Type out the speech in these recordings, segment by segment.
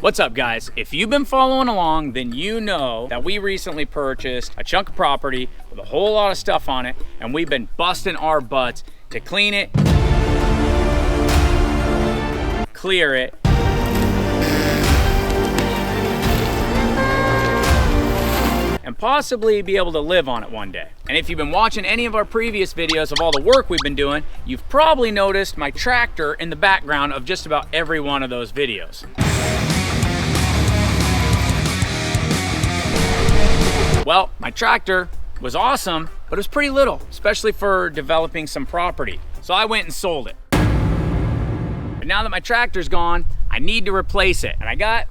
What's up, guys? If you've been following along, then you know that we recently purchased a chunk of property with a whole lot of stuff on it, and we've been busting our butts to clean it, clear it, and possibly be able to live on it one day. And if you've been watching any of our previous videos of all the work we've been doing, you've probably noticed my tractor in the background of just about every one of those videos. Well, my tractor was awesome, but it was pretty little, especially for developing some property. So I went and sold it. But now that my tractor's gone, I need to replace it. And I got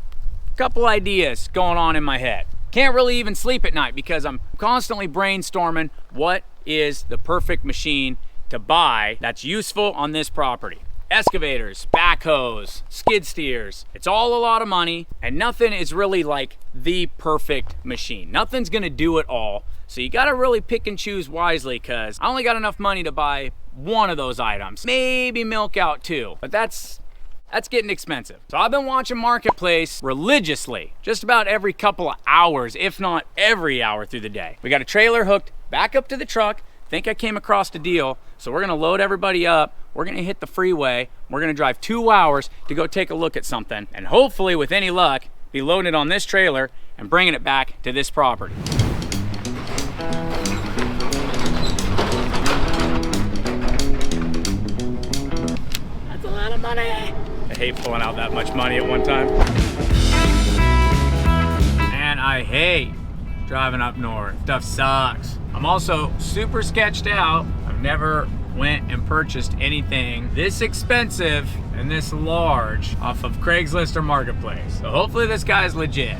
a couple ideas going on in my head. Can't really even sleep at night because I'm constantly brainstorming what is the perfect machine to buy that's useful on this property. Excavators, backhoes, skid steers. It's all a lot of money, and nothing is really like the perfect machine. Nothing's gonna do it all. So you gotta really pick and choose wisely, because I only got enough money to buy one of those items. Maybe milk out two, but that's getting expensive. So I've been watching Marketplace religiously, just about every couple of hours, if not every hour through the day. We got a trailer hooked back up to the truck. Think I came across a deal. So we're gonna load everybody up. We're gonna hit the freeway. We're gonna drive 2 hours to go take a look at something. And hopefully, with any luck, be loading it on this trailer and bringing it back to this property. That's a lot of money. I hate pulling out that much money at one time. And I hate driving up north. Stuff sucks. I'm also super sketched out. I've never went and purchased anything this expensive and this large off of Craigslist or Marketplace. So hopefully this guy's legit.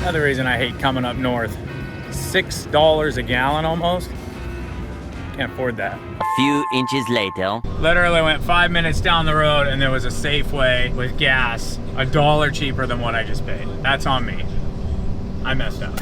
Another reason I hate coming up north. $6 a gallon almost. Can't afford that. A few inches later. Literally went 5 minutes down the road and there was a Safeway with gas $1 cheaper than what I just paid. That's on me. I messed up.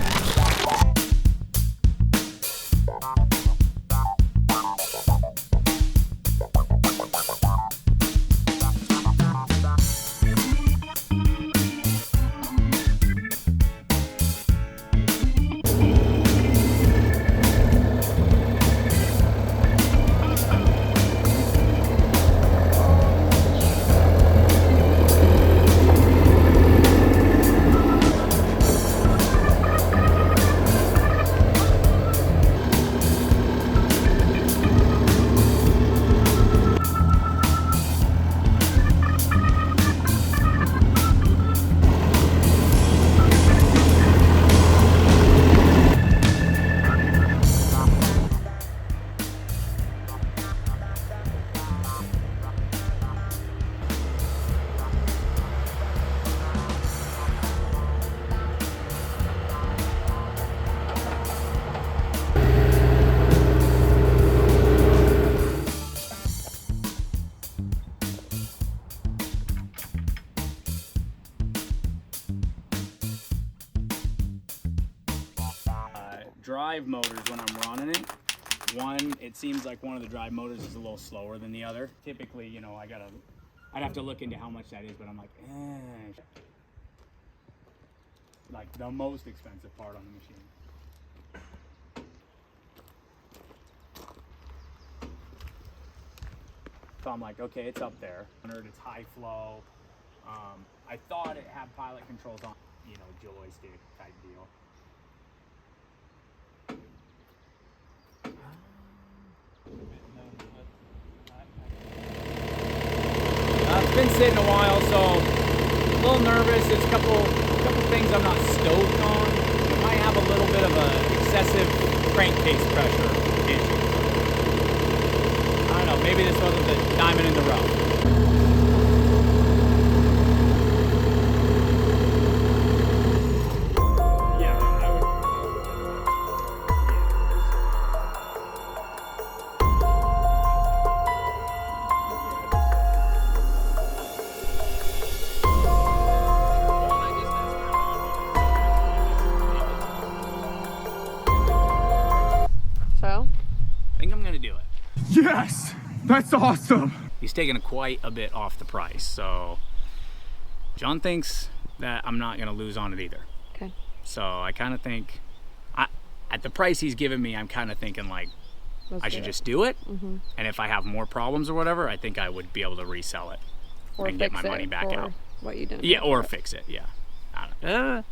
Drive motors when I'm running it. It seems like one of the drive motors is a little slower than the other. Typically, you know, I'd have to look into how much that is, but I'm like, like the most expensive part on the machine. So I'm like, okay, it's up there. It's high flow. I thought it had pilot controls on, you know, joystick type deal. It's been sitting a while, so a little nervous. It's a couple things I'm not stoked on. It might have a little bit of a excessive crankcase pressure issue. I don't know, maybe this wasn't the diamond in the rough. Yes, that's awesome. He's taking quite a bit off the price, so John thinks that I'm not gonna lose on it either. Okay. So I kind of think, at the price he's giving me, I'm kind of thinking like, I should just do it. And if I have more problems or whatever, I think I would be able to resell it Or and get fix my money it back for out. What you done? Yeah, or fix it, yeah. I don't know.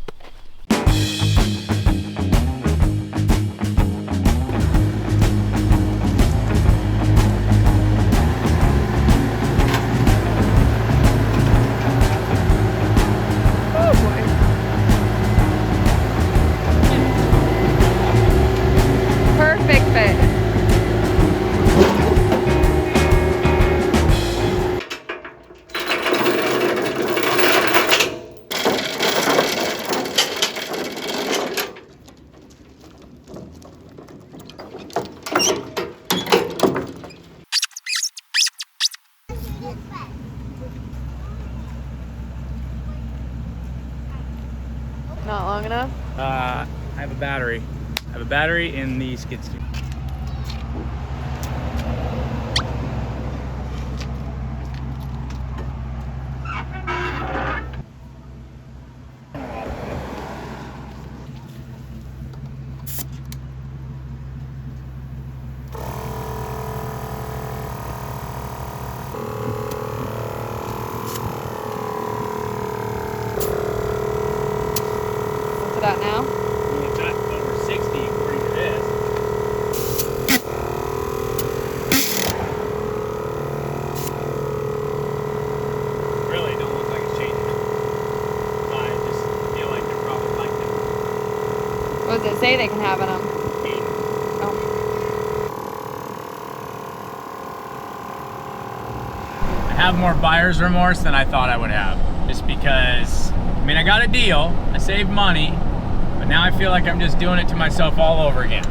Oh boy. Perfect fit. Not long enough? I have a battery. I have a battery in the skid steer. What's it at now? It's at over 60 according to this. Really don't look like it's changing. I just feel like they're probably like that. What does it say they can have in them? Oh. I have more buyer's remorse than I thought I would have. Just because, I mean, I got a deal, I saved money, but now I feel like I'm just doing it to myself all over again.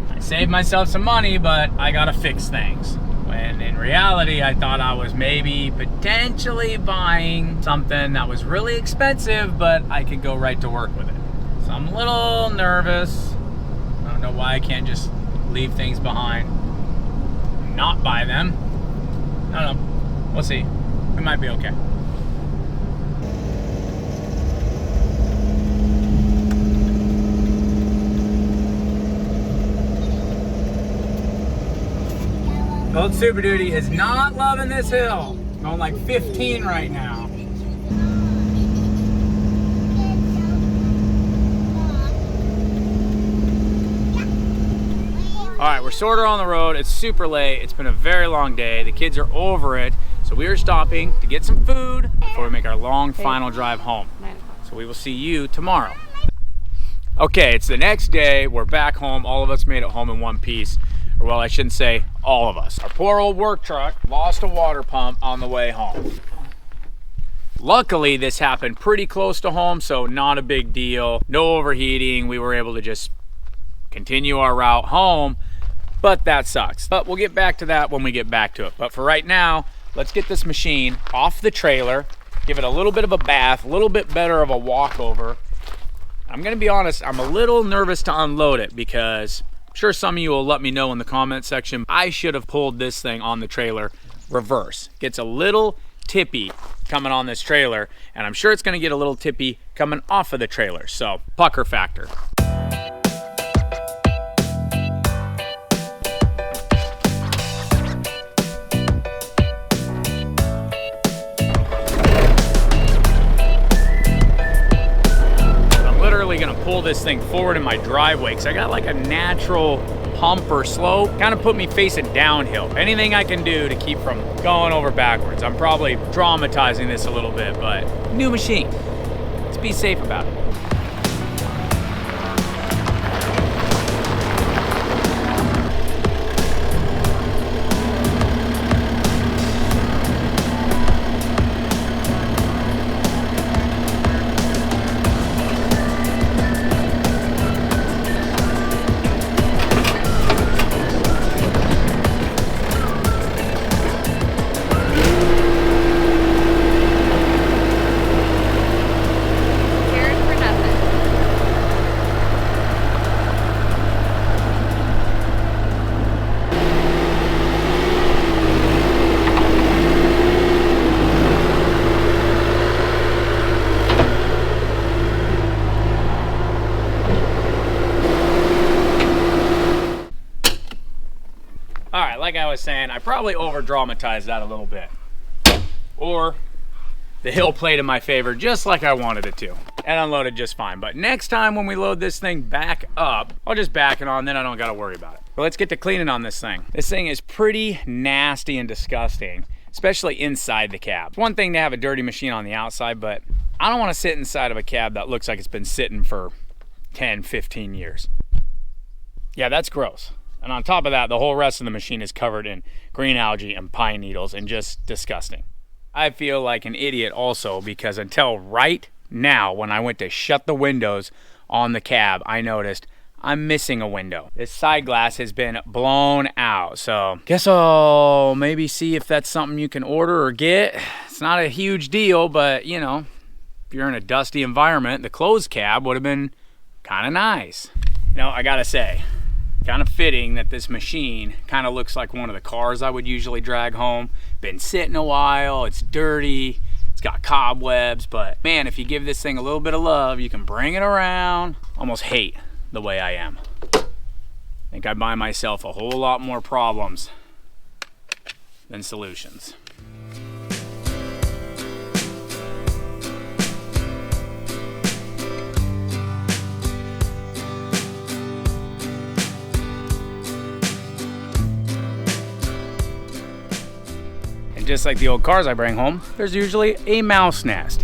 I saved myself some money, but I gotta fix things. When in reality, I thought I was maybe potentially buying something that was really expensive, but I could go right to work with it. So I'm a little nervous. I don't know why I can't just leave things behind, not buy them. I don't know. We'll see. We might be okay. Old Super Duty is not loving this hill. Going like 15 right now. All right, we're sort of on the road. It's super late. It's been a very long day. The kids are over it. So we are stopping to get some food before we make our long final drive home. 9 o'clock. So we will see you tomorrow. Okay, it's the next day. We're back home. All of us made it home in one piece. Or well, I shouldn't say all of us. Our poor old work truck lost a water pump on the way home. Luckily, this happened pretty close to home, so not a big deal. No overheating. We were able to just continue our route home, but that sucks. But we'll get back to that when we get back to it. But for right now, let's get this machine off the trailer, give it a little bit of a bath, a little bit better of a walkover. I'm gonna be honest, I'm a little nervous to unload it because I'm sure some of you will let me know in the comment section. I should have pulled this thing on the trailer reverse. Gets a little tippy coming on this trailer, and I'm sure it's gonna get a little tippy coming off of the trailer. So, pucker factor. Gonna pull this thing forward in my driveway because I got like a natural hump or slope, kind of put me facing downhill. Anything I can do to keep from going over backwards. I'm probably dramatizing this a little bit, but new machine. Let's be safe about it. Cared for nothing. like I was saying, I probably over dramatized that a little bit. Or the hill played in my favor just like I wanted it to, and unloaded just fine. But next time when we load this thing back up, I'll just back it on, then I don't gotta worry about it. But let's get to cleaning on this thing. This thing is pretty nasty and disgusting, especially inside the cab. It's one thing to have a dirty machine on the outside, but I don't wanna sit inside of a cab that looks like it's been sitting for 10, 15 years. Yeah, that's gross. And on top of that, the whole rest of the machine is covered in green algae and pine needles and just disgusting. I feel like an idiot also because until right now, when I went to shut the windows on the cab, I noticed I'm missing a window. This side glass has been blown out, so guess I'll maybe see if that's something you can order or get. It's not a huge deal, but you know, if you're in a dusty environment, the closed cab would have been kind of nice. You know, I gotta say, kind of fitting that this machine kind of looks like one of the cars I would usually drag home. Been sitting a while, it's dirty, it's got cobwebs, but man, if you give this thing a little bit of love, you can bring it around. Almost hate the way I am. I think I buy myself a whole lot more problems than solutions. Just like the old cars I bring home, there's usually a mouse nest.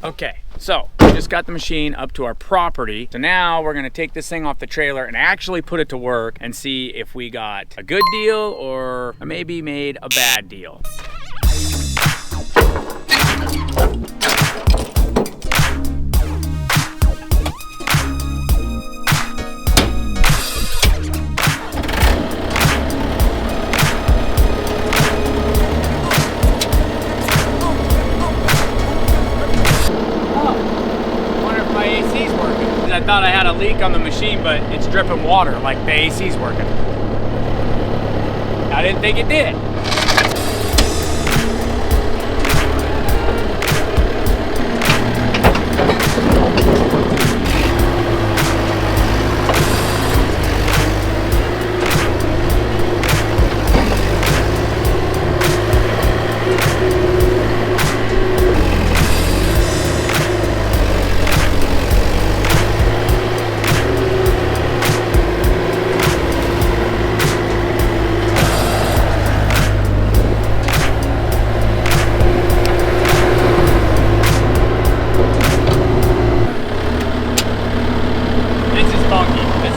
Okay, so we just got the machine up to our property. So now we're gonna take this thing off the trailer and actually put it to work and see if we got a good deal or maybe made a bad deal. I thought I had a leak on the machine, but it's dripping water like the AC's working. I didn't think it did.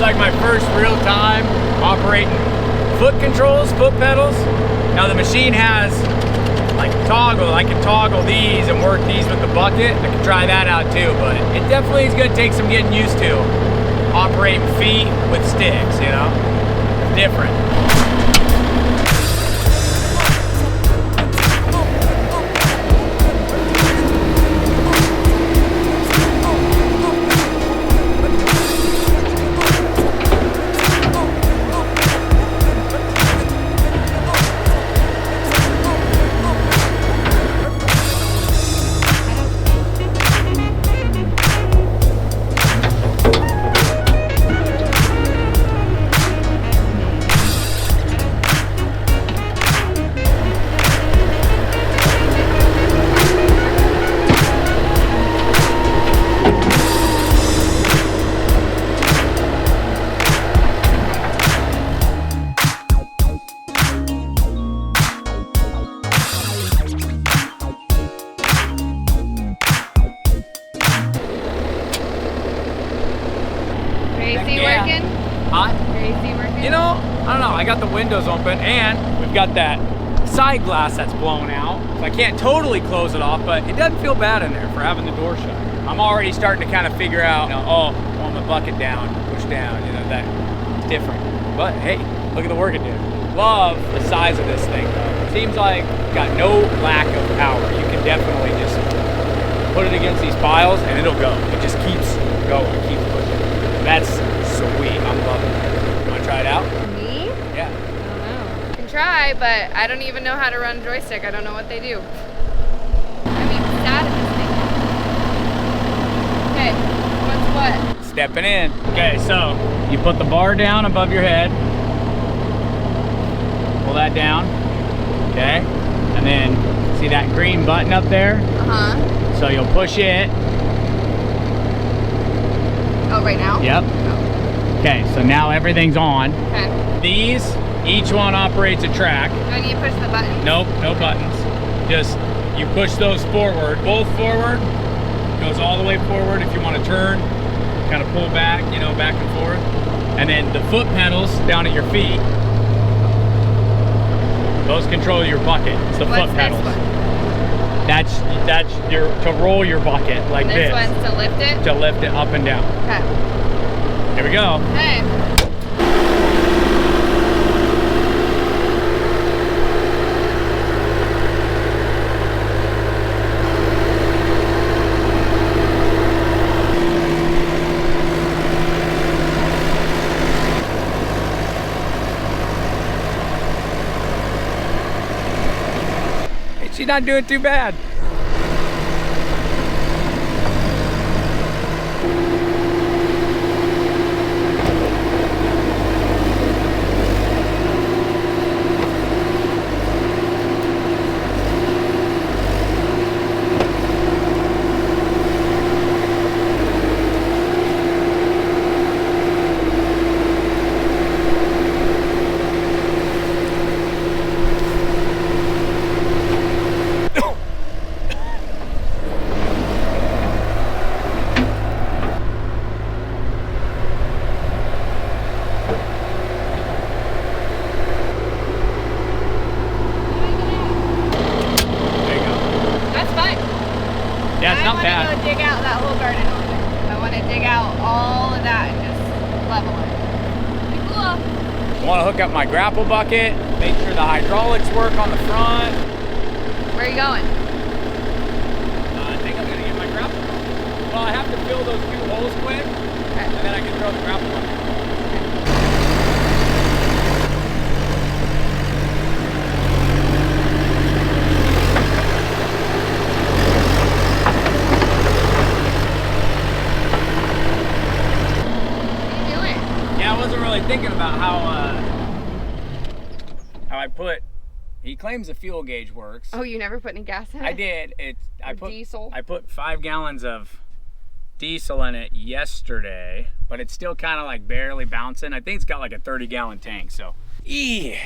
Like my first real time operating foot controls, foot pedals. Now the machine has like toggle. I can toggle these and work these with the bucket. I can try that out too, but it definitely is gonna take some getting used to operating feet with sticks, you know? Different. Working? Huh? Your AC working? You know, I don't know. I got the windows open and we've got that side glass that's blown out. So I can't totally close it off, but it doesn't feel bad in there for having the door shut. I'm already starting to kind of figure out, you know, oh, I want my bucket down, push down, you know, that's different. But hey, look at the work it did. Love the size of this thing though. seems like got no lack of power. You can definitely just put it against these piles and it'll go. It just keeps going, keeps pushing. That's sweet. I'm loving it. You wanna try it out? Me? Yeah. I don't know. I can try, but I don't even know how to run a joystick. I don't know what they do. I'm even sad at this thing. Okay, what's what? Stepping in. Okay, so you put the bar down above your head. Pull that down. Okay. And then see that green button up there? Uh-huh. So you'll push it. Oh, right now? Yep. Oh. Okay, so now everything's on. Okay. These, each one operates a track. Do I need to push the button? Nope, no buttons. Just, you push those forward. Both forward. Goes all the way forward. If you want to turn, kind of pull back, you know, back and forth. And then the foot pedals down at your feet. Those control your bucket. It's the What's foot pedals. this one? That's your to roll your bucket like And this. this one's to lift it? To lift it up and down. Okay. Here we go. Hey. She's not doing too bad. Yeah, it's not bad. I want to go dig out that whole garden over there. I want to dig out all of that and just level it. Be cool. I want to hook up my grapple bucket, make sure the hydraulics work on the front. Where are you going? I think I'm going to get my grapple bucket. Well, I have to fill those 2 holes quick, Okay. and then I can throw the grapple bucket. Yeah, I wasn't really thinking about how I put. He claims the fuel gauge works. Oh, you never put any gas in it? I did. I put diesel? I put 5 gallons of diesel in it yesterday, but it's still kind of like barely bouncing. I think it's got like a 30-gallon tank, so yeah,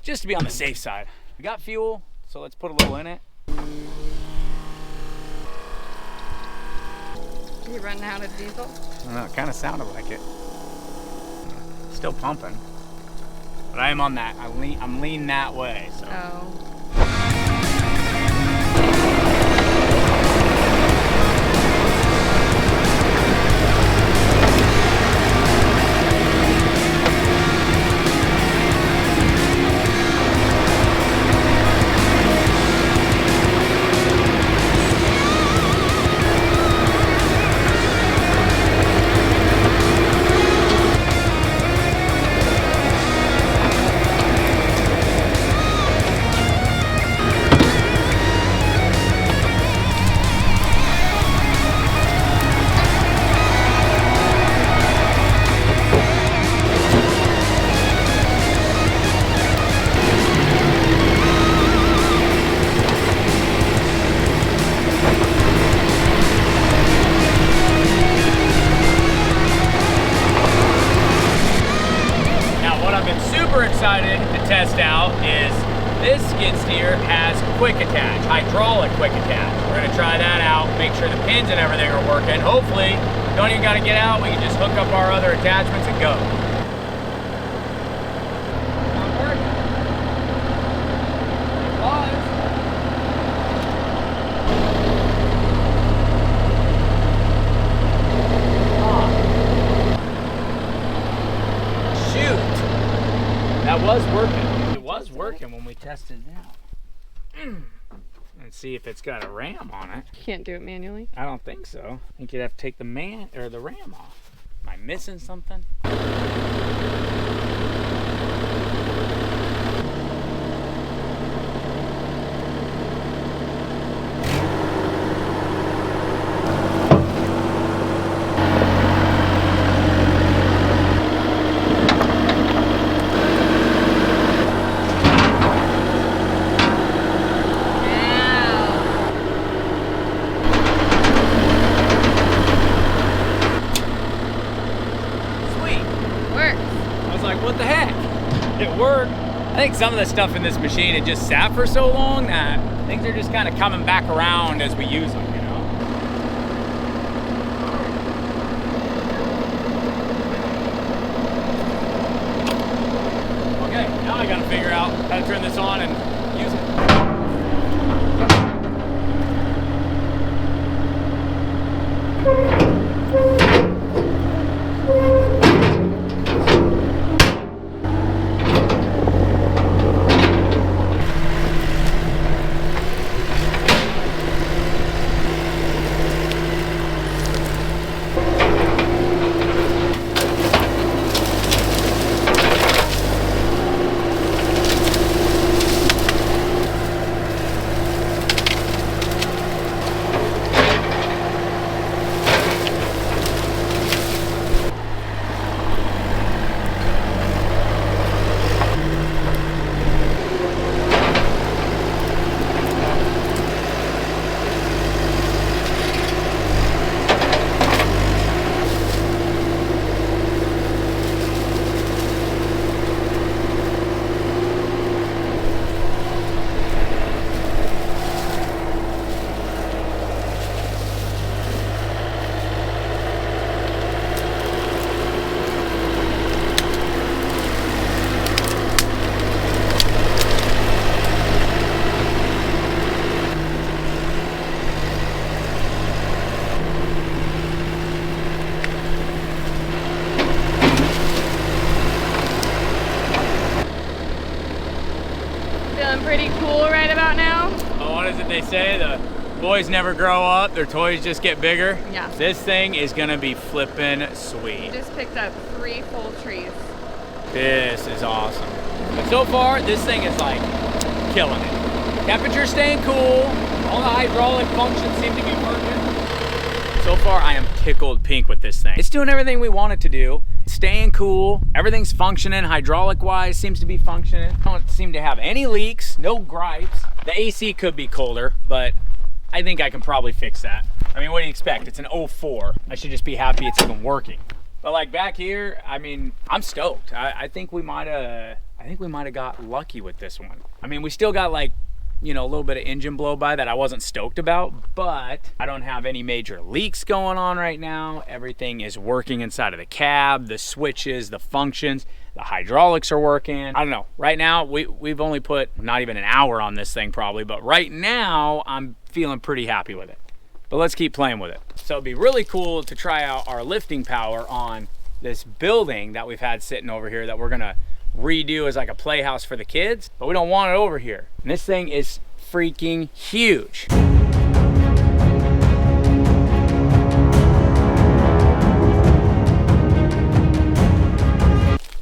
just to be on the safe side. We got fuel, so let's put a little in it. You running out of diesel? I don't know, it kind of sounded like it. Still pumping, but I am on that. I'm leaning that way, so. Oh. Excited to test out is this skid steer has quick attach, hydraulic quick attach. We're gonna try that out, make sure the pins and everything are working. Hopefully, don't even gotta get out, we can just hook up our other attachments and go. Not working. It was. That was working. It was working when we tested it out. and see if it's got a ram on it. You can't do it manually. I don't think so. I think you'd have to take the ram off. Am I missing something? What the heck? It worked. I think some of the stuff in this machine, it just sat for so long that things are just kind of coming back around as we use them, you know? Okay, now I gotta figure out how to turn this on and use it. Pretty cool right about now. Oh, what is it they say? The boys never grow up, their toys just get bigger. Yeah. This thing is gonna be flippin' sweet. Just picked up 3 full trees. This is awesome. But so far, this thing is like killing it. Temperature staying cool, all the hydraulic functions seem to be working. So far, I am tickled pink with this thing. It's doing everything we want it to do. Staying cool, everything's functioning, hydraulic-wise seems to be functioning. Don't seem to have any leaks, no gripes. The AC could be colder, but I think I can probably fix that. I mean, what do you expect? It's an 04. I should just be happy it's even working. But like back here, I mean, I'm stoked. I think we might have got lucky with this one. I mean, we still got like, you know, a little bit of engine blow by that I wasn't stoked about, but I don't have any major leaks going on right now. Everything is working inside of the cab, the switches, the functions, the hydraulics are working. I don't know, right now we've only put not even an hour on this thing probably, but right now I'm feeling pretty happy with it. But let's keep playing with it. So it'd be really cool to try out our lifting power on this building that we've had sitting over here that we're gonna redo as like a playhouse for the kids, but we don't want it over here. And this thing is freaking huge.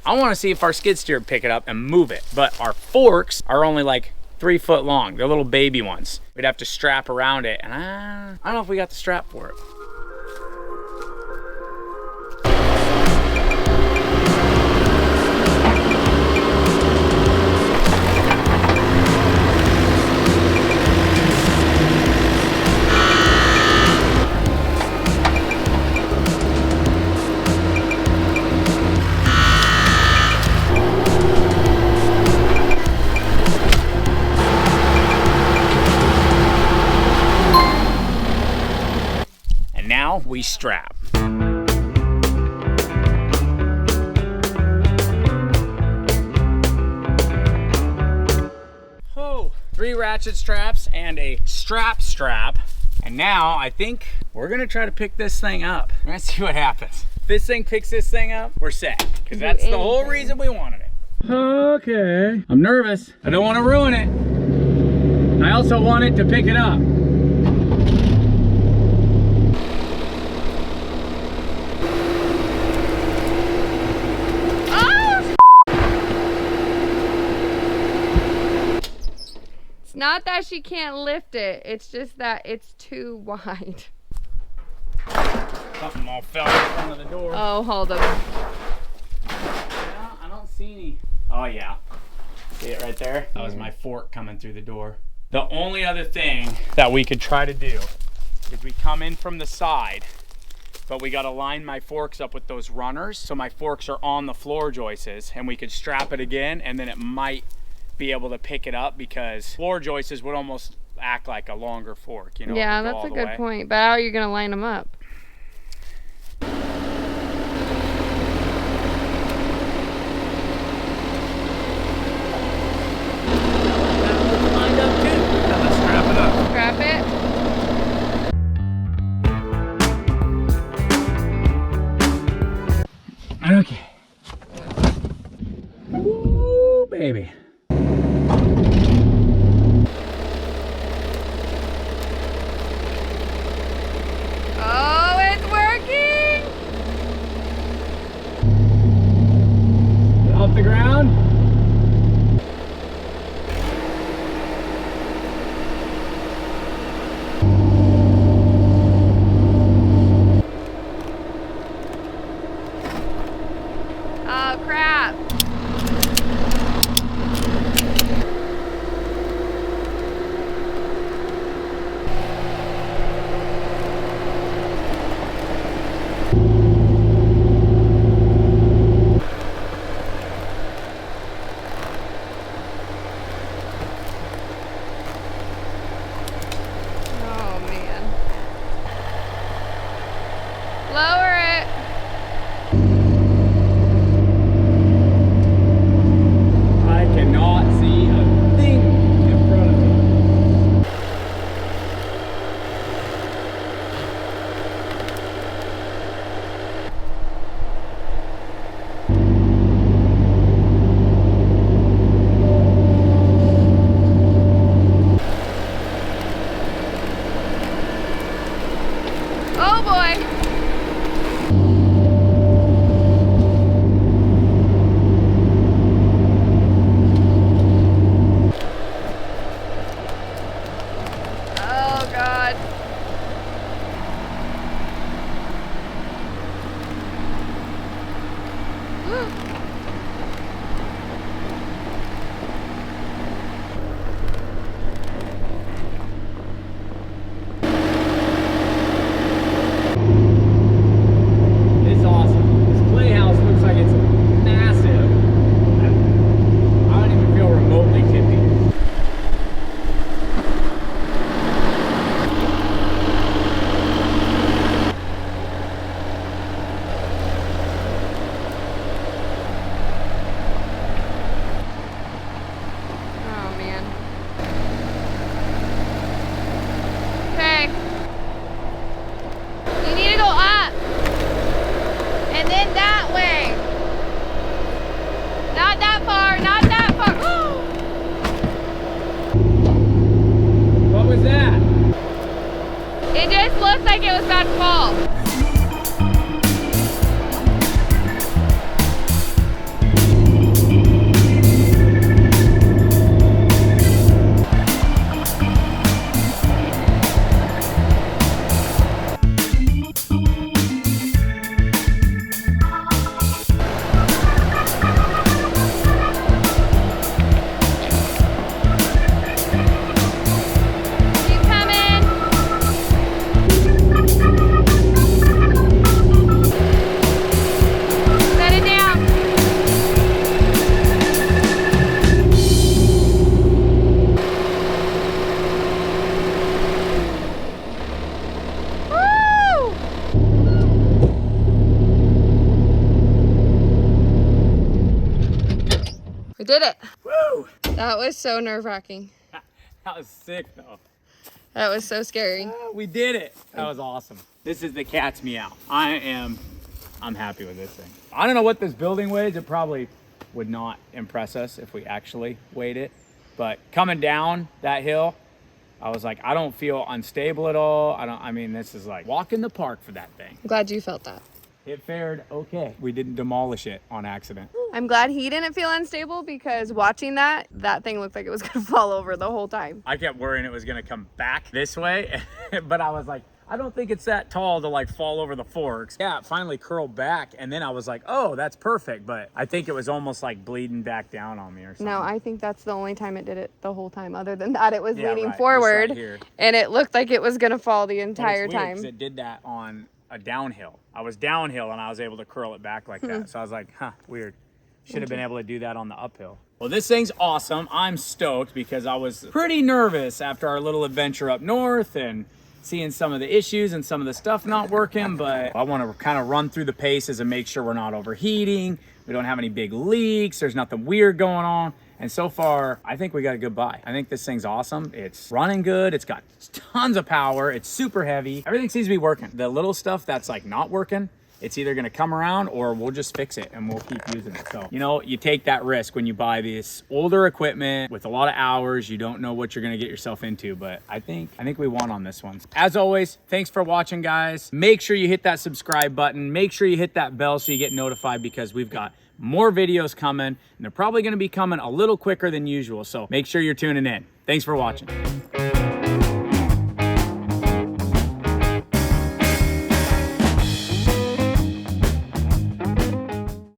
I want to see if our skid steer would pick it up and move it, but our forks are only like 3 foot long. They're little baby ones. We'd have to strap around it, and I don't know if we got the strap for it. Now we strap. Oh, 3 ratchet straps and a strap. And now I think we're gonna try to pick this thing up. Let's see what happens. If this thing picks this thing up, we're set. Because that's the whole reason we wanted it. Okay. I'm nervous. I don't want to ruin it. I I also want it to pick it up. Oh! It's not that she can't lift it, it's just that it's too wide. Something all fell in front of the door. Oh, hold on. Yeah, I don't see any. Oh yeah. See it right there? That was my fork coming through the door. The only other thing that we could try to do is we come in from the side, but we gotta line my forks up with those runners so my forks are on the floor joists, and we could strap it again, and then it might be able to pick it up, because floor joists would almost act like a longer fork, you know? Yeah, it would go that's all a the good way. point. But how are you gonna line them up? Lined up too. Yeah, let's strap it up. Strap it. Okay. Woo, baby. Oh, it's working! Off the ground. Oh, crap. Oh, man. Lower it. I cannot see a thing in front of me. Oh, boy. Oh, God. It's awesome. This playhouse looks like it's massive. I don't even feel remotely tippy. Oh, man. Okay. You need to go up. And then that way. Not that far, not that far. What was that? It just looked like it was about to fall. Keep coming. Set it down. Woo! We did it. Woo! That was so nerve-wracking. That was sick though. That was so scary. We did it. That was awesome. This is the cat's meow. I'm happy with this thing. I don't know what this building weighs. It probably would not impress us if we actually weighed it. But coming down that hill, I was like, I don't feel unstable at all. I mean, this is like walk in the park for that thing. I'm glad you felt that. It fared okay. We didn't demolish it on accident. I'm glad he didn't feel unstable because watching that thing looked like it was gonna fall over the whole time. I kept worrying it was gonna come back this way, but I was like, I don't think it's that tall to like fall over the forks. Yeah, it finally curled back, and then I was like, oh, that's perfect. But I think it was almost like bleeding back down on me or something. No, I think that's the only time it did it the whole time. Other than that, it was Yeah, leaning right, just forward, right here. and it looked like it was gonna fall the But it's entire weird time. 'cause it did that on a downhill. I was downhill and I was able to curl it back like that. So I was like, huh, weird. Should have been able to do that on the uphill. Well, this thing's awesome. I'm stoked because I was pretty nervous after our little adventure up north and seeing some of the issues and some of the stuff not working, but I want to kind of run through the paces and make sure we're not overheating. We don't have any big leaks. There's nothing weird going on. And so far, I think we got a good buy. I think this thing's awesome. It's running good. It's got tons of power. It's super heavy. Everything seems to be working. The little stuff that's like not working, it's either gonna come around or we'll just fix it and we'll keep using it. So, you know, you take that risk when you buy this older equipment with a lot of hours. You don't know what you're gonna get yourself into, but I think we won on this one. As always, thanks for watching, guys. Make sure you hit that subscribe button. Make sure you hit that bell so you get notified because we've got more videos coming and they're probably gonna be coming a little quicker than usual. So make sure you're tuning in. Thanks for watching.